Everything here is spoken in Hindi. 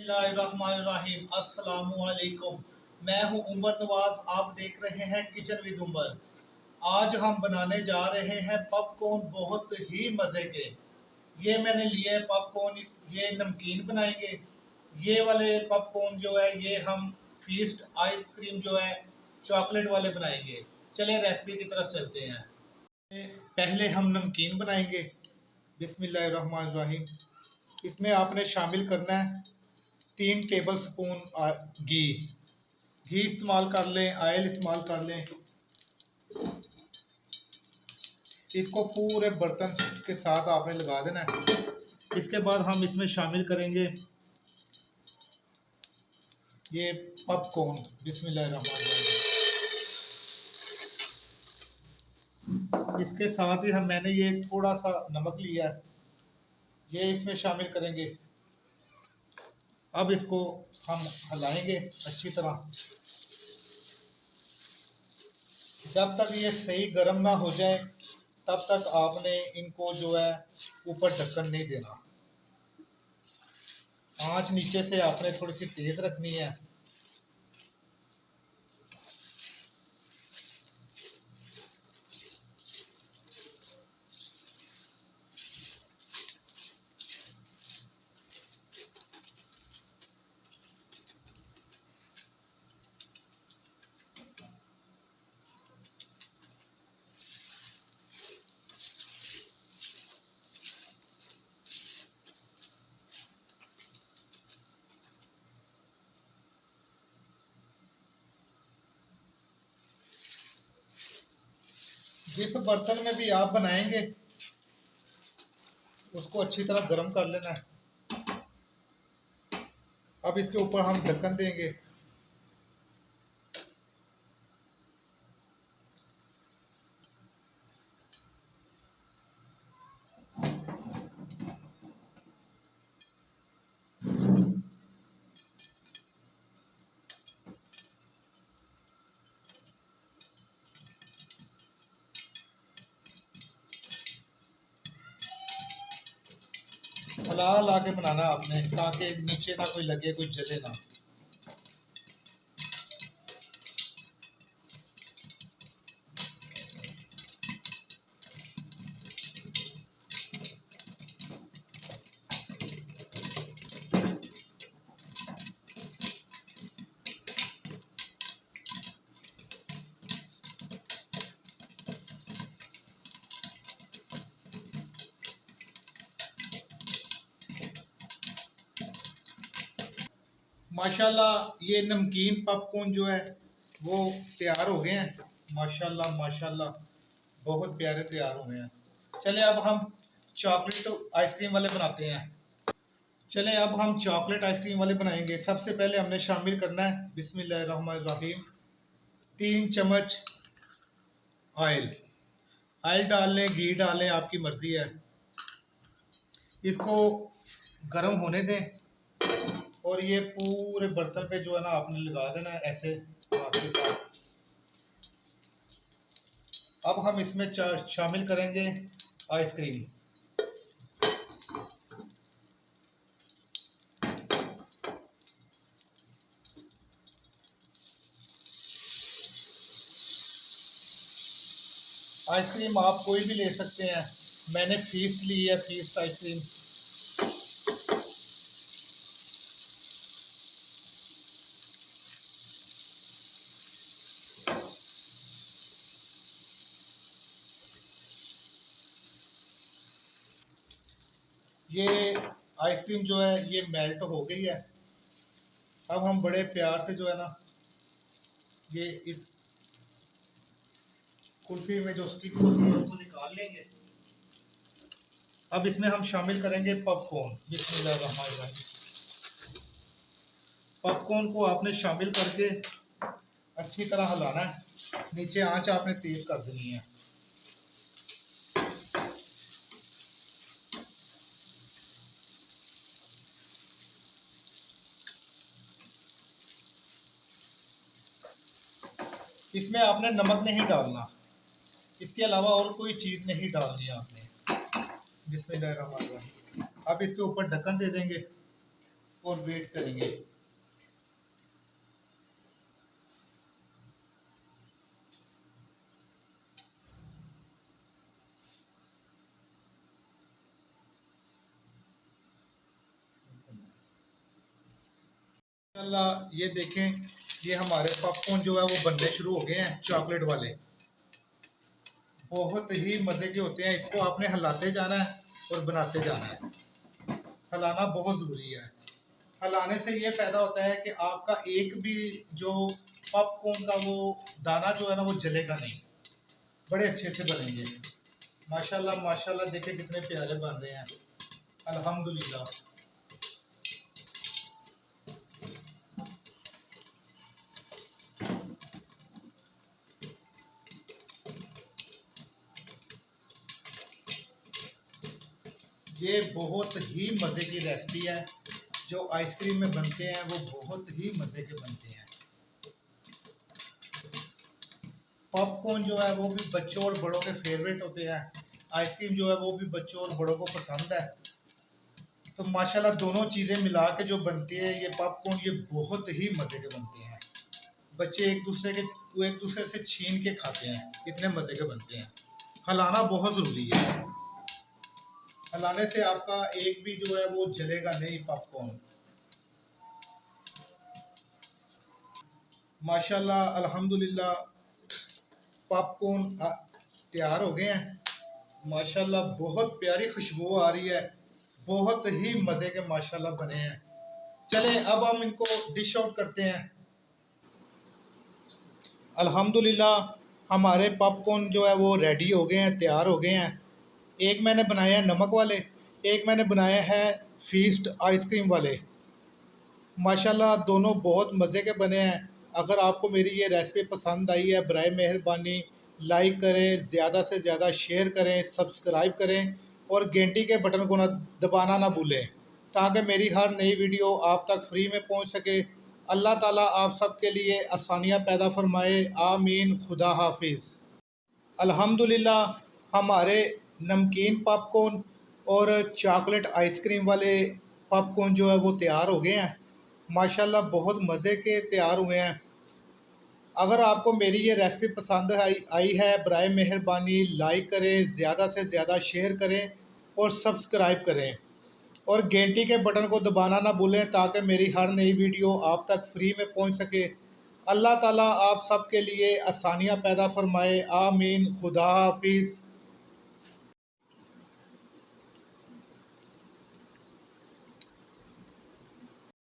बिस्मिल्लाहिर्रहमानिर्रहीम। अस्सलामुअलैकुम। मैं हूं उमर नवाज, आप देख रहे हैं किचन विद उमर। आज हम बनाने जा रहे हैं पॉपकॉर्न, बहुत ही मज़े के। ये मैंने लिए पॉपकॉर्न, ये नमकीन बनाएंगे। ये वाले पॉपकॉर्न जो है ये हम फीस्ट आइसक्रीम जो है चॉकलेट वाले बनाएंगे। चलें रेसिपी की तरफ चलते हैं। पहले हम नमकीन बनाएंगे। बिस्मिल्लाहिर्रहमानिर्रहीम। इसमें आपने शामिल करना है 3 टेबल स्पून घी। घी इस्तेमाल कर लें, ऑयल इस्तेमाल कर लें। इसको पूरे बर्तन के साथ आपने लगा देना है। इसके बाद हम इसमें शामिल करेंगे ये पॉपकॉर्न। बिस्मिल्लाहिर्रहमानिर्रहीम। इसके साथ ही मैंने ये थोड़ा सा नमक लिया है, ये इसमें शामिल करेंगे। अब इसको हम हिलाएंगे अच्छी तरह जब तक ये सही गर्म ना हो जाए, तब तक आपने इनको जो है ऊपर ढक्कन नहीं देना। आंच नीचे से आपने थोड़ी सी तेज रखनी है। जिस बर्तन में भी आप बनाएंगे उसको अच्छी तरह गर्म कर लेना है। अब इसके ऊपर हम ढक्कन देंगे। हिला हिला के बनाना आपने, ताकि नीचे ना कोई लगे, कोई जले ना। माशाल्लाह ये नमकीन पॉपकॉर्न जो है वो तैयार हो गए हैं। माशाल्लाह माशाल्लाह बहुत प्यारे तैयार हो गए हैं। चले अब हम चॉकलेट आइसक्रीम वाले बनाते हैं। चलें अब हम चॉकलेट आइसक्रीम वाले बनाएंगे। सबसे पहले हमने शामिल करना है बिस्मिल्लाहिर्रहमानिर्रहीम 3 चम्मच ऑयल। ऑयल डाल लें, घी डालें, आपकी मर्ज़ी है। इसको गर्म होने दें और ये पूरे बर्तन पे जो है ना आपने लगा देना है ऐसे हाथ के साथ। अब हम इसमें शामिल करेंगे आइसक्रीम। आइसक्रीम आप कोई भी ले सकते हैं, मैंने फीस्ट ली है, फीस्ट आइसक्रीम। ये आइसक्रीम जो है ये मेल्ट हो गई है। अब हम बड़े प्यार से जो है ना ये इस कुल्फी में जो स्टिक होती है उसको निकाल लेंगे। अब इसमें हम शामिल करेंगे पॉपकॉर्न। बिस्मिल्लाहिर्रहमानिर्रहीम। पॉपकॉर्न को आपने शामिल करके अच्छी तरह हिलाना है। नीचे आंच आपने तेज कर देनी है। इसमें आपने नमक नहीं डालना, इसके अलावा और कोई चीज़ नहीं डालनी आपने। बिस्मिल्लाहिर्रहमानिर्रहीम। अब इसके ऊपर ढक्कन दे देंगे। और वेट करेंगे। माशाल्लाह ये देखें, ये हमारे पॉपकॉर्न जो है वो बनने शुरू हो गए हैं, चॉकलेट वाले। बहुत ही मज़े के होते हैं। इसको आपने हिलाते जाना है और बनाते जाना है। हिलाना बहुत ज़रूरी है। हिलाने से ये फ़ायदा होता है कि आपका एक भी जो पॉपकॉर्न का वो दाना जो है ना वो जलेगा नहीं, बड़े अच्छे से बनेंगे। माशाल्लाह माशाल्लाह, देखें कितने प्यारे बन रहे हैं, अल्हम्दुलिल्लाह। ये बहुत ही मज़े की रेसिपी है। जो आइसक्रीम में बनते हैं वो बहुत ही मज़े के बनते हैं। पॉपकॉर्न जो है वो भी बच्चों और बड़ों के फेवरेट होते हैं। आइसक्रीम जो है वो भी बच्चों और बड़ों को पसंद है। तो माशाल्लाह दोनों चीज़ें मिला के जो बनती है ये पॉपकॉर्न, ये बहुत ही मज़े के बनते हैं। बच्चे एक दूसरे से छीन के खाते हैं, इतने मज़े के बनते हैं। हिलाना बहुत ज़रूरी है। हिलाने से आपका एक भी जो है वो जलेगा नहीं पॉपकॉर्न। माशाल्लाह अल्हम्दुलिल्लाह, पॉपकॉर्न तैयार हो गए हैं। माशाल्लाह बहुत प्यारी खुशबू आ रही है, बहुत ही मज़े के माशाल्लाह बने हैं। चलें अब हम इनको डिश आउट करते हैं। अल्हम्दुलिल्लाह हमारे पॉपकॉर्न जो है वो रेडी हो गए हैं, तैयार हो गए हैं। एक मैंने बनाया है नमक वाले, एक मैंने बनाया है फीस्ट आइसक्रीम वाले। माशाल्लाह दोनों बहुत मज़े के बने हैं। अगर आपको मेरी ये रेसिपी पसंद आई है, बराए मेहरबानी लाइक करें, ज़्यादा से ज़्यादा शेयर करें, सब्सक्राइब करें और घंटी के बटन को ना दबाना ना भूलें, ताकि मेरी हर नई वीडियो आप तक फ्री में पहुंच सके। अल्लाह ताला आप सब के लिए आसानियाँ पैदा फरमाए, आमीन। खुदा हाफिज़। अल्हम्दुलिल्लाह हमारे नमकीन पॉपकॉर्न और चॉकलेट आइसक्रीम वाले पॉपकॉर्न जो है वो तैयार हो गए हैं। माशाल्लाह बहुत मज़े के तैयार हुए हैं। अगर आपको मेरी ये रेसिपी पसंद आई है, बराए मेहरबानी लाइक करें, ज़्यादा से ज़्यादा शेयर करें और सब्सक्राइब करें और घंटी के बटन को दबाना ना भूलें, ताकि मेरी हर नई वीडियो आप तक फ्री में पहुंच सके। अल्लाह ताला आप सब के लिए आसानियाँ पैदा फरमाए, आमीन। खुदा हाफिज़।